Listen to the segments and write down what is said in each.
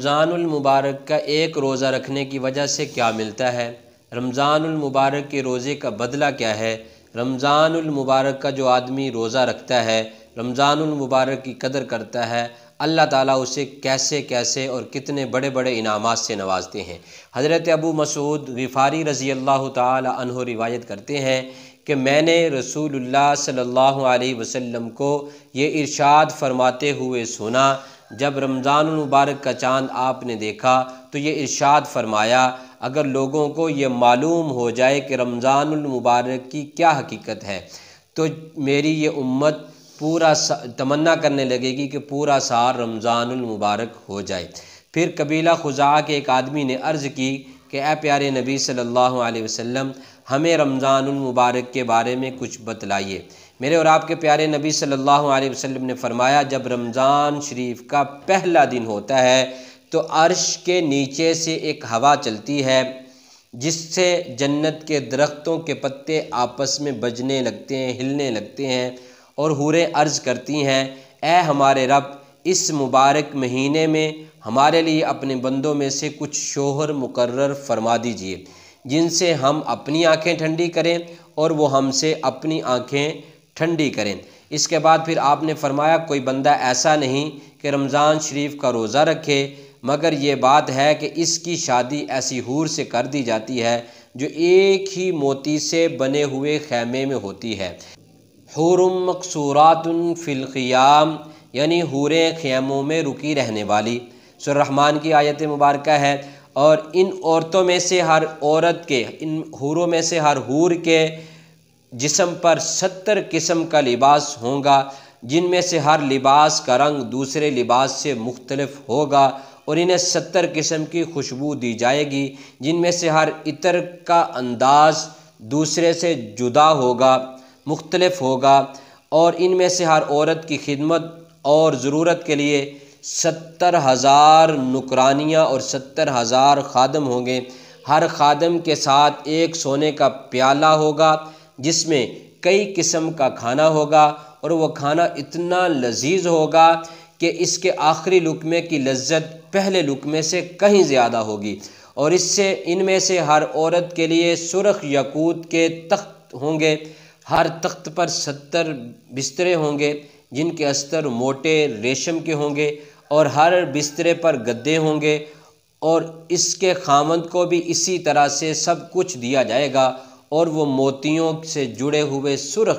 رمضان المبارک کا ایک روزہ رکھنے کی وجہ سے کیا ملتا ہے؟ رمضان المبارک کے روزے کا بدلہ کیا ہے؟ رمضان المبارک کا جو آدمی روزہ رکھتا ہے، رمضان المبارک کی قدر کرتا ہے، اللہ تعالیٰ اسے کیسے کیسے اور کتنے بڑے بڑے انعامات سے نوازتے ہیں۔ حضرت ابو مسعود غفاری رضی اللہ تعالی عنہ روایت کرتے ہیں کہ میں نے رسول اللہ صلی اللہ علیہ وسلم کو یہ ارشاد فرماتے ہوئے سنا، جب رمضان المبارک کا چاند آپ نے دیکھا تو یہ ارشاد فرمایا، اگر لوگوں کو یہ معلوم ہو جائے کہ رمضان المبارک کی کیا حقیقت ہے تو میری یہ امت پورا تمنا کرنے لگے گی کہ پورا سال رمضان المبارک ہو جائے۔ پھر قبیلہ خزاعہ کے ایک آدمی نے عرض کی کہ اے پیارے نبی صلی اللہ علیہ وسلم، ہمیں رمضان المبارک کے بارے میں کچھ بتلائیے۔ میرے اور آپ کے پیارے نبی صلی اللہ علیہ وسلم نے فرمایا، جب رمضان شریف کا پہلا دن ہوتا ہے تو عرش کے نیچے سے ایک ہوا چلتی ہے جس سے جنت کے درختوں کے پتے آپس میں بجنے لگتے ہیں، ہلنے لگتے ہیں، اور حوریں عرض کرتی ہیں، اے ہمارے رب، اس مبارک مہینے میں ہمارے لیے اپنے بندوں میں سے کچھ شوہر مقرر فرما دیجئے جن سے ہم اپنی آنکھیں ٹھنڈی کریں اور وہ ہم سے اپنی آنکھیں ٹھنڈی کریں۔ اس کے بعد پھر آپ نے فرمایا، کوئی بندہ ایسا نہیں کہ رمضان شریف کا روزہ رکھے مگر یہ بات ہے کہ اس کی شادی ایسی حور سے کر دی جاتی ہے جو ایک ہی موتی سے بنے ہوئے خیمے میں ہوتی ہے۔ حور مقصورات فی الخیام، یعنی حوریں خیموں میں رکی رہنے والی۔ سورہ رحمان کی آیت مبارکہ ہے۔ اور ان عورتوں میں سے ہر عورت کے، ان حوروں میں سے ہر حور کے جسم پر 70 قسم کا لباس ہوگا، جن میں سے ہر لباس کا رنگ دوسرے لباس سے مختلف ہوگا، اور انہیں 70 قسم کی خوشبو دی جائے گی، جن میں سے ہر عطر کا انداز دوسرے سے جدا ہوگا، مختلف ہوگا، اور ان میں سے ہر عورت کی خدمت اور ضرورت کے لیے 70,000 نوکرانیاں اور 70,000 خادم ہوں گے۔ ہر خادم کے ساتھ ایک سونے کا پیالہ ہوگا جس میں کئی قسم کا کھانا ہوگا، اور وہ کھانا اتنا لذیذ ہوگا کہ اس کے آخری لقمے کی لذت پہلے لقمے سے کہیں زیادہ ہوگی، اور اس سے ان میں سے ہر عورت کے لیے سرخ یاقوت کے تخت ہوں گے، ہر تخت پر 70 بسترے ہوں گے جن کے استر موٹے ریشم کے ہوں گے، اور ہر بسترے پر گدے ہوں گے، اور اس کے خاوند کو بھی اسی طرح سے سب کچھ دیا جائے گا، اور وہ موتیوں سے جڑے ہوئے سرخ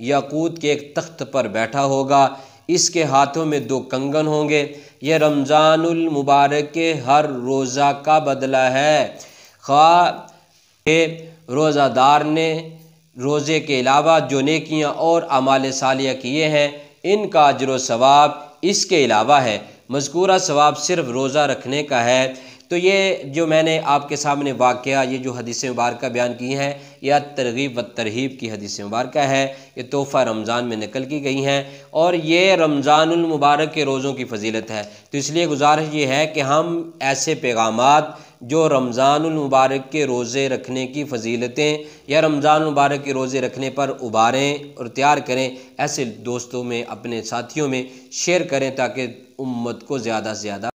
یاقوت کے ایک تخت پر بیٹھا ہوگا، اس کے ہاتھوں میں 2 کنگن ہوں گے۔ یہ رمضان المبارک کے ہر روزہ کا بدلہ ہے، خواہ کہ روزہ دار نے روزے کے علاوہ جو نیکیاں اور اعمال صالحہ کیے ہیں ان کا اجر و ثواب اس کے علاوہ ہے۔ مذکورہ ثواب صرف روزہ رکھنے کا ہے۔ تو یہ جو میں نے آپ کے سامنے واقعہ، یہ جو حدیث مبارکہ بیان کی ہیں، یہ ترغیب و ترہیب کی حدیث مبارکہ ہے، یہ تحفہ رمضان میں نقل کی گئی ہیں، اور یہ رمضان المبارک کے روزوں کی فضیلت ہے۔ تو اس لیے گزارش یہ ہے کہ ہم ایسے پیغامات جو رمضان المبارک کے روزے رکھنے کی فضیلتیں یا رمضان المبارک کے روزے رکھنے پر ابھاریں اور تیار کریں، ایسے دوستوں میں، اپنے ساتھیوں میں شیئر کریں تاکہ امت کو زیادہ سے زیادہ